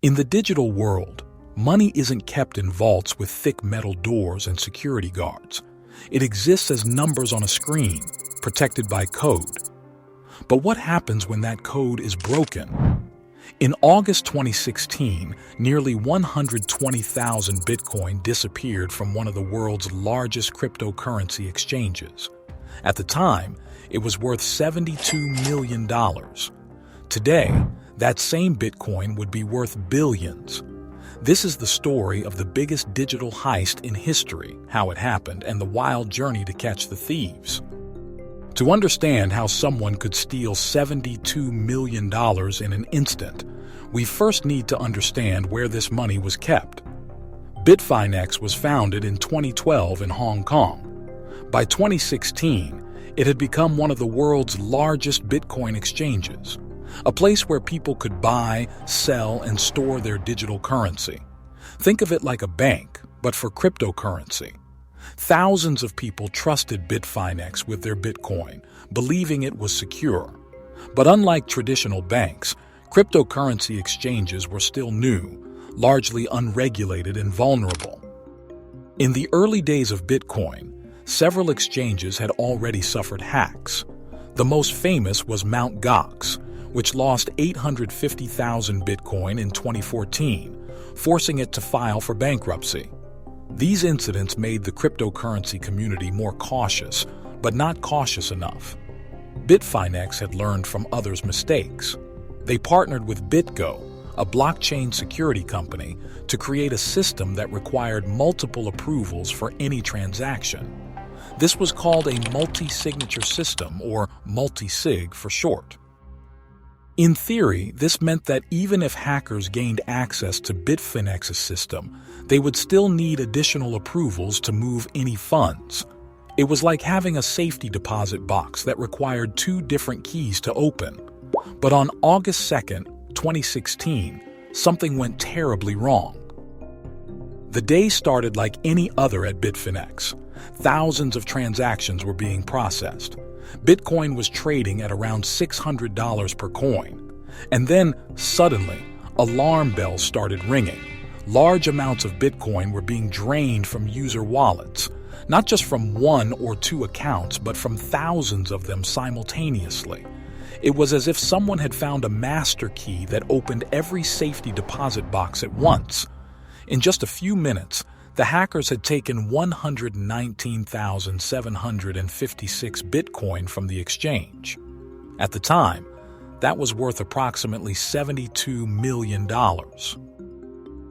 In the digital world, money isn't kept in vaults with thick metal doors and security guards. It exists as numbers on a screen, protected by code. But what happens when that code is broken? In August 2016, nearly 120,000 Bitcoin disappeared from one of the world's largest cryptocurrency exchanges. At the time, it was worth $72 million. Today, that same Bitcoin would be worth billions. This is the story of the biggest digital heist in history, how it happened, and the wild journey to catch the thieves. To understand how someone could steal $72 million in an instant, we first need to understand where this money was kept. Bitfinex was founded in 2012 in Hong Kong. By 2016, it had become one of the world's largest Bitcoin exchanges, a place where people could buy, sell, and store their digital currency. Think of it like a bank, but for cryptocurrency. Thousands of people trusted Bitfinex with their Bitcoin, believing it was secure. But unlike traditional banks, cryptocurrency exchanges were still new, largely unregulated and vulnerable. In the early days of Bitcoin, several exchanges had already suffered hacks. The most famous was Mt. Gox, which lost 850,000 Bitcoin in 2014, forcing it to file for bankruptcy. These incidents made the cryptocurrency community more cautious, but not cautious enough. Bitfinex had learned from others' mistakes. They partnered with BitGo, a blockchain security company, to create a system that required multiple approvals for any transaction. This was called a multi-signature system, or multi-sig for short. In theory, this meant that even if hackers gained access to Bitfinex's system, they would still need additional approvals to move any funds. It was like having a safety deposit box that required two different keys to open. But on August 2nd, 2016, something went terribly wrong. The day started like any other at Bitfinex. Thousands of transactions were being processed. Bitcoin was trading at around $600 per coin. And then, suddenly, alarm bells started ringing. Large amounts of Bitcoin were being drained from user wallets, not just from one or two accounts, but from thousands of them simultaneously. It was as if someone had found a master key that opened every safety deposit box at once. In just a few minutes, the hackers had taken 119,756 Bitcoin from the exchange. At the time, that was worth approximately $72 million.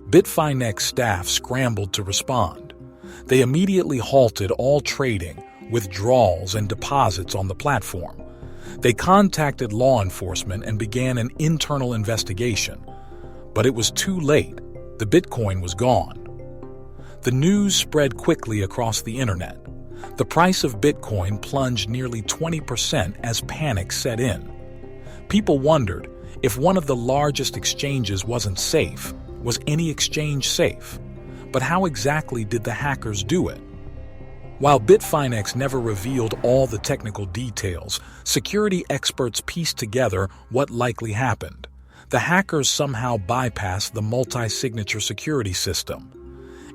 Bitfinex staff scrambled to respond. They immediately halted all trading, withdrawals, and deposits on the platform. They contacted law enforcement and began an internal investigation. But it was too late. The Bitcoin was gone. The news spread quickly across the internet. The price of Bitcoin plunged nearly 20% as panic set in. People wondered, if one of the largest exchanges wasn't safe, was any exchange safe? But how exactly did the hackers do it? While Bitfinex never revealed all the technical details, security experts pieced together what likely happened. The hackers somehow bypassed the multi-signature security system.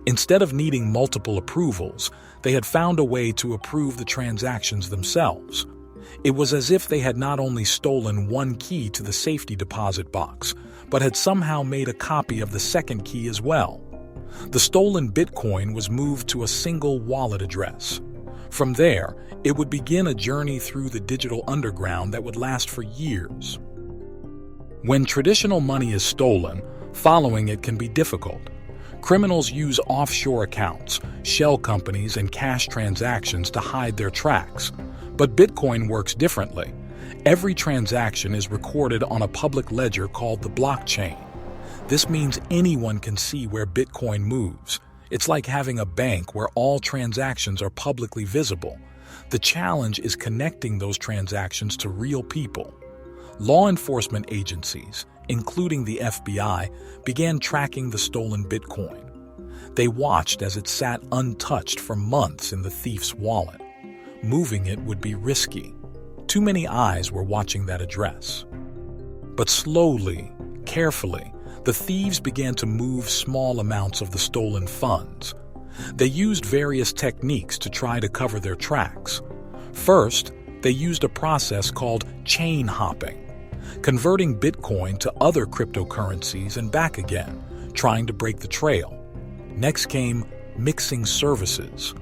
Instead of needing multiple approvals, they had found a way to approve the transactions themselves. It was as if they had not only stolen one key to the safety deposit box, but had somehow made a copy of the second key as well. The stolen Bitcoin was moved to a single wallet address. From there, it would begin a journey through the digital underground that would last for years. When traditional money is stolen, following it can be difficult. Criminals use offshore accounts, shell companies, and cash transactions to hide their tracks. But Bitcoin works differently. Every transaction is recorded on a public ledger called the blockchain. This means anyone can see where Bitcoin moves. It's like having a bank where all transactions are publicly visible. The challenge is connecting those transactions to real people. Law enforcement agencies, including the FBI, began tracking the stolen Bitcoin. They watched as it sat untouched for months in the thief's wallet. Moving it would be risky. Too many eyes were watching that address. But slowly, carefully, the thieves began to move small amounts of the stolen funds. They used various techniques to try to cover their tracks. First, they used a process called chain hopping, converting Bitcoin to other cryptocurrencies and back again, trying to break the trail. Next came mixing services,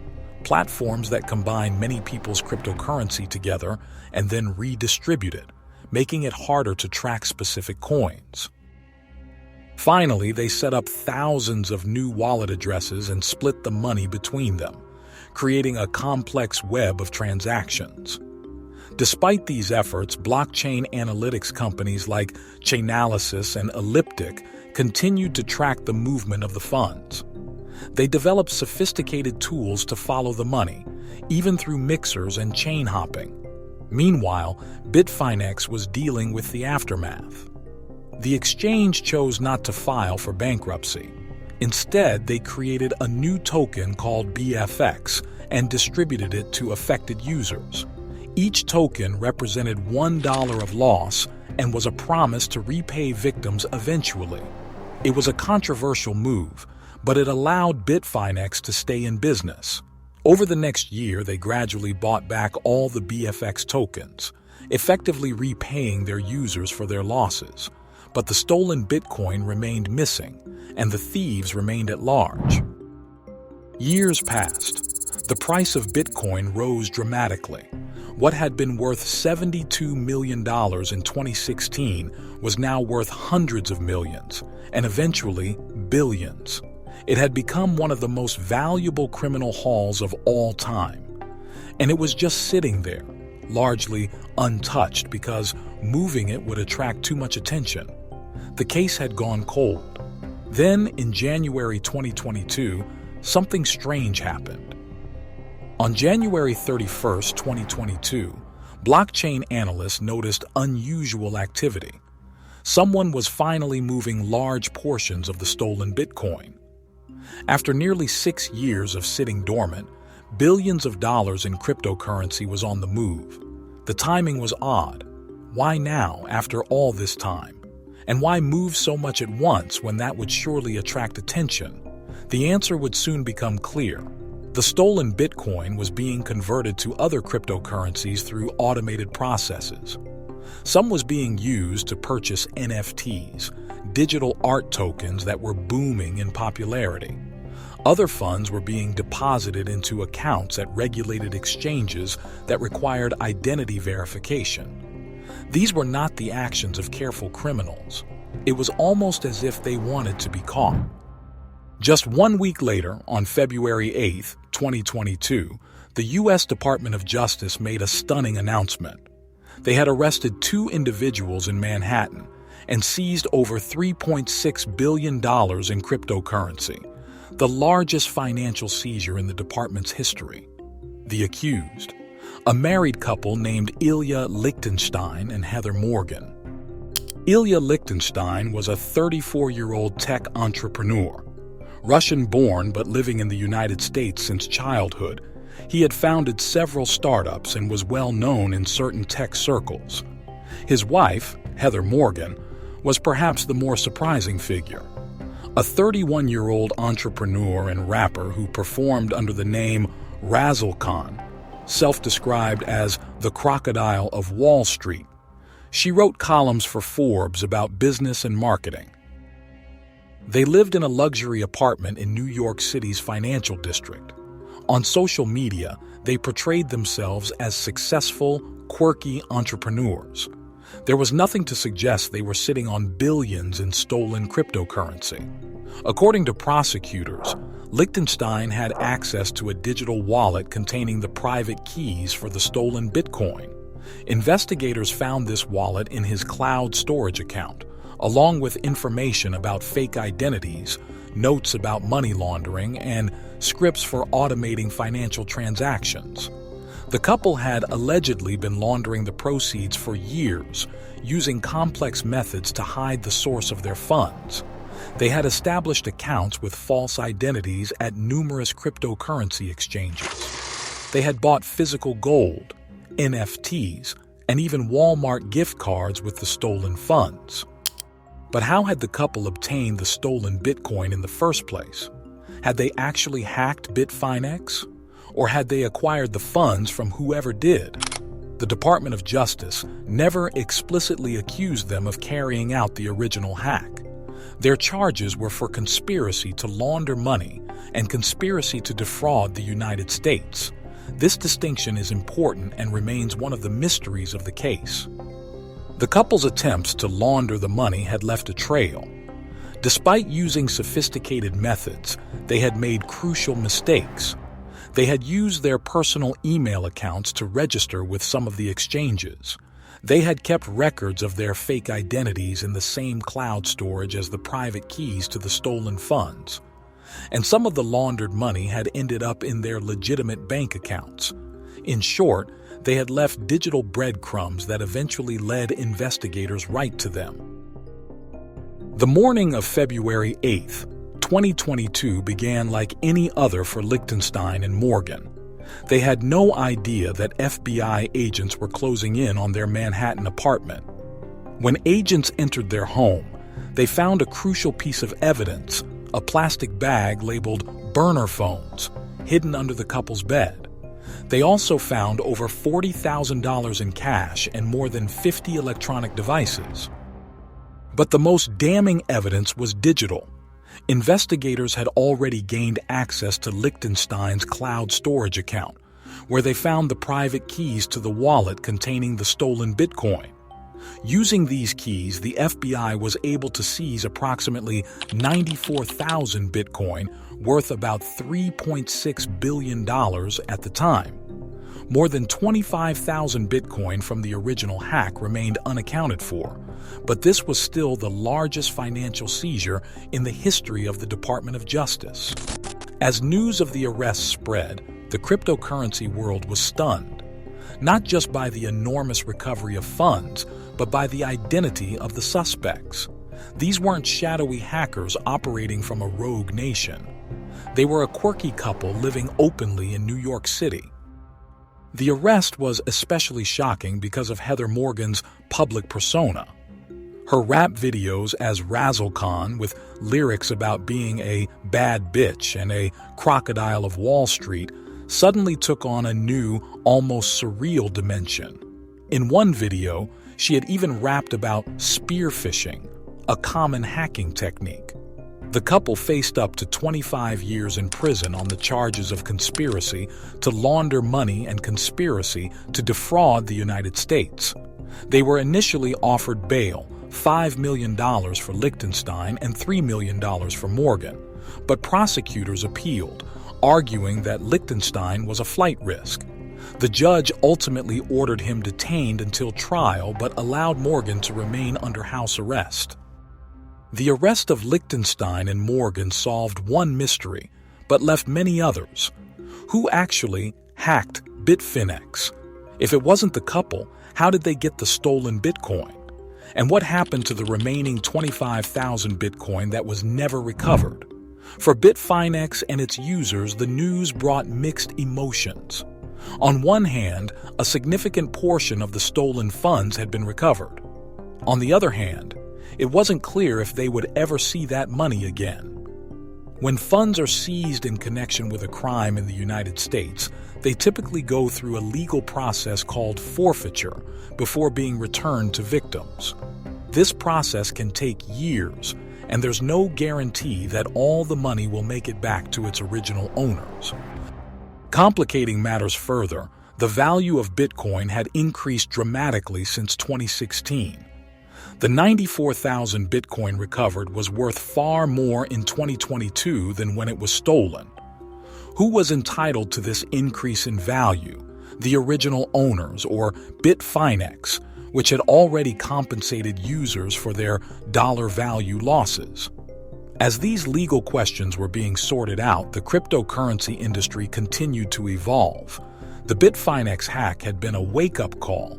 platforms that combine many people's cryptocurrency together and then redistribute it, making it harder to track specific coins. Finally, they set up thousands of new wallet addresses and split the money between them, creating a complex web of transactions. Despite these efforts, blockchain analytics companies like Chainalysis and Elliptic continued to track the movement of the funds. They developed sophisticated tools to follow the money, even through mixers and chain hopping. Meanwhile, Bitfinex was dealing with the aftermath. The exchange chose not to file for bankruptcy. Instead, they created a new token called BFX and distributed it to affected users. Each token represented $1 of loss and was a promise to repay victims eventually. It was a controversial move, but it allowed Bitfinex to stay in business. Over the next year, they gradually bought back all the BFX tokens, effectively repaying their users for their losses. But the stolen Bitcoin remained missing, and the thieves remained at large. Years passed. The price of Bitcoin rose dramatically. What had been worth $72 million in 2016 was now worth hundreds of millions, and eventually billions. It had become one of the most valuable criminal hauls of all time. And it was just sitting there, largely untouched because moving it would attract too much attention. The case had gone cold. Then, in January 2022, something strange happened. On January 31, 2022, blockchain analysts noticed unusual activity. Someone was finally moving large portions of the stolen Bitcoin. After nearly 6 years of sitting dormant, billions of dollars in cryptocurrency was on the move. The timing was odd. Why now, after all this time? And why move so much at once when that would surely attract attention? The answer would soon become clear. The stolen Bitcoin was being converted to other cryptocurrencies through automated processes. Some was being used to purchase NFTs, digital art tokens that were booming in popularity. Other funds were being deposited into accounts at regulated exchanges that required identity verification. These were not the actions of careful criminals. It was almost as if they wanted to be caught. Just 1 week later, on February 8, 2022, the U.S. Department of Justice made a stunning announcement. They had arrested 2 individuals in Manhattan and seized over $3.6 billion in cryptocurrency, the largest financial seizure in the department's history. The accused, a married couple named Ilya Lichtenstein and Heather Morgan. Ilya Lichtenstein was a 34-year-old tech entrepreneur. Russian-born but living in the United States since childhood, he had founded several startups and was well known in certain tech circles. His wife, Heather Morgan, was perhaps the more surprising figure. A 31-year-old entrepreneur and rapper who performed under the name Razzle Khan, self-described as the Crocodile of Wall Street. She wrote columns for Forbes about business and marketing. They lived in a luxury apartment in New York City's financial district. On social media, they portrayed themselves as successful, quirky entrepreneurs. There was nothing to suggest they were sitting on billions in stolen cryptocurrency. According to prosecutors, Lichtenstein had access to a digital wallet containing the private keys for the stolen Bitcoin. Investigators found this wallet in his cloud storage account, along with information about fake identities, notes about money laundering, and scripts for automating financial transactions. The couple had allegedly been laundering the proceeds for years, using complex methods to hide the source of their funds. They had established accounts with false identities at numerous cryptocurrency exchanges. They had bought physical gold, NFTs, and even Walmart gift cards with the stolen funds. But how had the couple obtained the stolen Bitcoin in the first place? Had they actually hacked Bitfinex? Or had they acquired the funds from whoever did? The Department of Justice never explicitly accused them of carrying out the original hack. Their charges were for conspiracy to launder money and conspiracy to defraud the United States. This distinction is important and remains one of the mysteries of the case. The couple's attempts to launder the money had left a trail. Despite using sophisticated methods, they had made crucial mistakes. They had used their personal email accounts to register with some of the exchanges. They had kept records of their fake identities in the same cloud storage as the private keys to the stolen funds. And some of the laundered money had ended up in their legitimate bank accounts. In short, they had left digital breadcrumbs that eventually led investigators right to them. The morning of February 8th, 2022 began like any other for Lichtenstein and Morgan. They had no idea that FBI agents were closing in on their Manhattan apartment. When agents entered their home, they found a crucial piece of evidence, a plastic bag labeled burner phones, hidden under the couple's bed. They also found over $40,000 in cash and more than 50 electronic devices. But the most damning evidence was digital. Investigators had already gained access to Lichtenstein's cloud storage account, where they found the private keys to the wallet containing the stolen Bitcoin. Using these keys, the FBI was able to seize approximately 94,000 Bitcoin, worth about $3.6 billion at the time. More than 25,000 Bitcoin from the original hack remained unaccounted for, but this was still the largest financial seizure in the history of the Department of Justice. As news of the arrests spread, the cryptocurrency world was stunned, not just by the enormous recovery of funds, but by the identity of the suspects. These weren't shadowy hackers operating from a rogue nation. They were a quirky couple living openly in New York City. The arrest was especially shocking because of Heather Morgan's public persona. Her rap videos as Razzle Khan, with lyrics about being a bad bitch and a crocodile of Wall Street, suddenly took on a new, almost surreal dimension. In one video, she had even rapped about spear phishing, a common hacking technique. The couple faced up to 25 years in prison on the charges of conspiracy to launder money and conspiracy to defraud the United States. They were initially offered bail, $5 million for Lichtenstein and $3 million for Morgan, but prosecutors appealed, arguing that Lichtenstein was a flight risk. The judge ultimately ordered him detained until trial but allowed Morgan to remain under house arrest. The arrest of Lichtenstein and Morgan solved one mystery, but left many others. Who actually hacked Bitfinex? If it wasn't the couple, how did they get the stolen Bitcoin? And what happened to the remaining 25,000 Bitcoin that was never recovered? For Bitfinex and its users, the news brought mixed emotions. On one hand, a significant portion of the stolen funds had been recovered. On the other hand, it wasn't clear if they would ever see that money again. When funds are seized in connection with a crime in the United States, they typically go through a legal process called forfeiture before being returned to victims. This process can take years, and there's no guarantee that all the money will make it back to its original owners. Complicating matters further, the value of Bitcoin had increased dramatically since 2016. The 94,000 Bitcoin recovered was worth far more in 2022 than when it was stolen. Who was entitled to this increase in value? The original owners, or Bitfinex, which had already compensated users for their dollar value losses. As these legal questions were being sorted out, the cryptocurrency industry continued to evolve. The Bitfinex hack had been a wake-up call,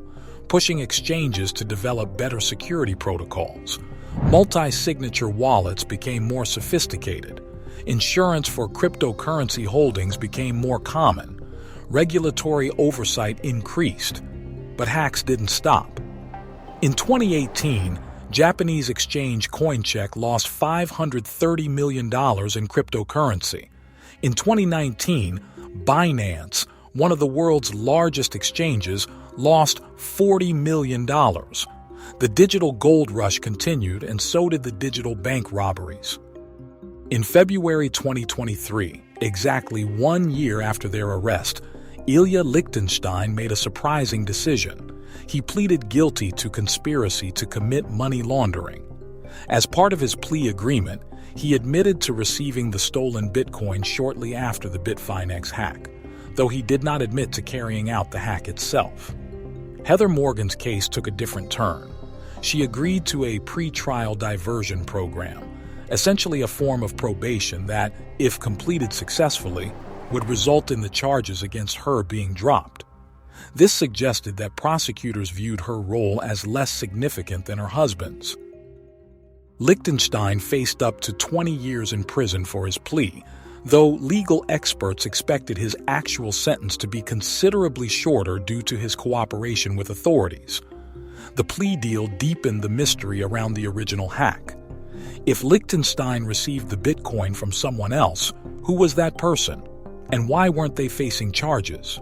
pushing exchanges to develop better security protocols. Multi-signature wallets became more sophisticated. Insurance for cryptocurrency holdings became more common. Regulatory oversight increased, but hacks didn't stop. In 2018, Japanese exchange Coincheck lost $530 million in cryptocurrency. In 2019, Binance, one of the world's largest exchanges, lost $40 million. The digital gold rush continued, and so did the digital bank robberies. In February 2023, exactly 1 year after their arrest, Ilya Lichtenstein made a surprising decision. He pleaded guilty to conspiracy to commit money laundering. As part of his plea agreement, he admitted to receiving the stolen Bitcoin shortly after the Bitfinex hack, though he did not admit to carrying out the hack itself. Heather Morgan's case took a different turn. She agreed to a pre-trial diversion program, essentially a form of probation that, if completed successfully, would result in the charges against her being dropped. This suggested that prosecutors viewed her role as less significant than her husband's. Lichtenstein faced up to 20 years in prison for his plea, though legal experts expected his actual sentence to be considerably shorter due to his cooperation with authorities. The plea deal deepened the mystery around the original hack. If Lichtenstein received the Bitcoin from someone else, who was that person? And why weren't they facing charges?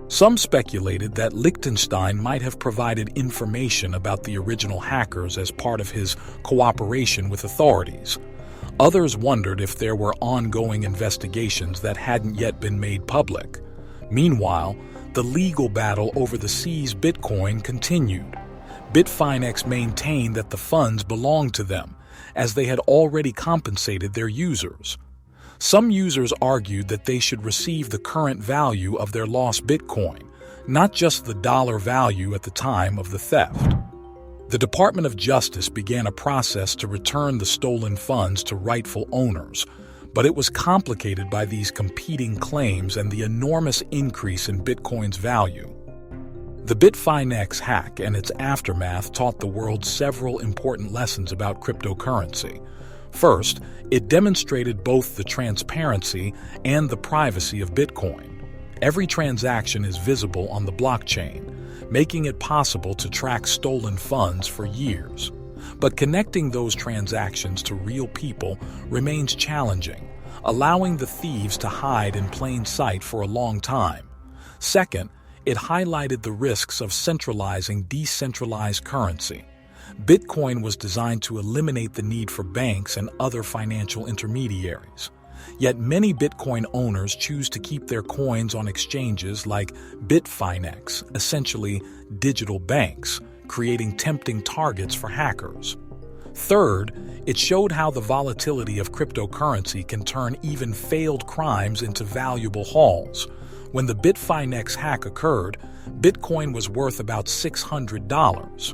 Some speculated that Lichtenstein might have provided information about the original hackers as part of his cooperation with authorities. Others wondered if there were ongoing investigations that hadn't yet been made public. Meanwhile, the legal battle over the seized Bitcoin continued. Bitfinex maintained that the funds belonged to them, as they had already compensated their users. Some users argued that they should receive the current value of their lost Bitcoin, not just the dollar value at the time of the theft. The Department of Justice began a process to return the stolen funds to rightful owners, but it was complicated by these competing claims and the enormous increase in Bitcoin's value. The Bitfinex hack and its aftermath taught the world several important lessons about cryptocurrency. First, it demonstrated both the transparency and the privacy of Bitcoin. Every transaction is visible on the blockchain, making it possible to track stolen funds for years. But connecting those transactions to real people remains challenging, allowing the thieves to hide in plain sight for a long time. Second, it highlighted the risks of centralizing decentralized currency. Bitcoin was designed to eliminate the need for banks and other financial intermediaries. Yet many Bitcoin owners choose to keep their coins on exchanges like Bitfinex, essentially digital banks, creating tempting targets for hackers. Third, it showed how the volatility of cryptocurrency can turn even failed crimes into valuable hauls. When the Bitfinex hack occurred, Bitcoin was worth about $600.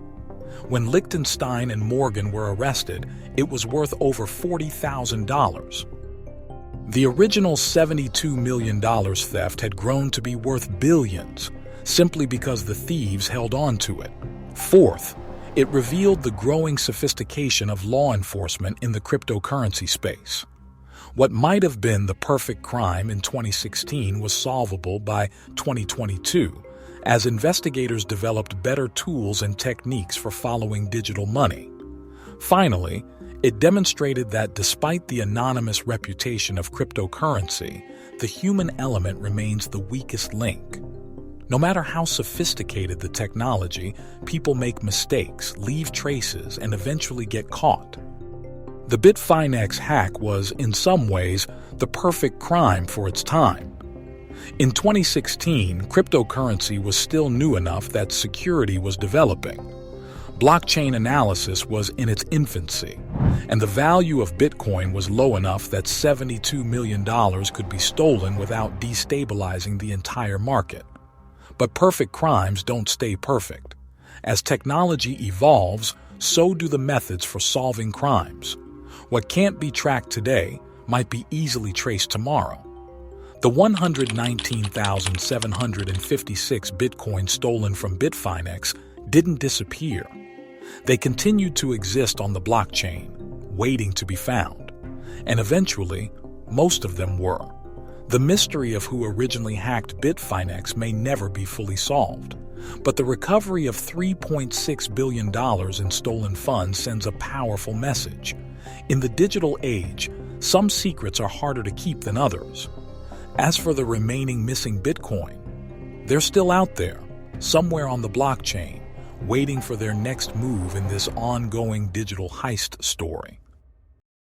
When Lichtenstein and Morgan were arrested, it was worth over $40,000. The original $72 million theft had grown to be worth billions, simply because the thieves held on to it. Fourth, it revealed the growing sophistication of law enforcement in the cryptocurrency space. What might have been the perfect crime in 2016 was solvable by 2022, as investigators developed better tools and techniques for following digital money. Finally, it demonstrated that despite the anonymous reputation of cryptocurrency, the human element remains the weakest link. No matter how sophisticated the technology, people make mistakes, leave traces, and eventually get caught. The Bitfinex hack was, in some ways, the perfect crime for its time. In 2016, cryptocurrency was still new enough that security was developing. Blockchain analysis was in its infancy, and the value of Bitcoin was low enough that $72 million could be stolen without destabilizing the entire market. But perfect crimes don't stay perfect. As technology evolves, so do the methods for solving crimes. What can't be tracked today might be easily traced tomorrow. The 119,756 Bitcoin stolen from Bitfinex didn't disappear. They continued to exist on the blockchain, waiting to be found. And eventually, most of them were. The mystery of who originally hacked Bitfinex may never be fully solved, But the recovery of $3.6 billion in stolen funds sends a powerful message. In the digital age, some secrets are harder to keep than others. As for the remaining missing Bitcoin, they're still out there, somewhere on the blockchain, waiting for their next move in this ongoing digital heist story.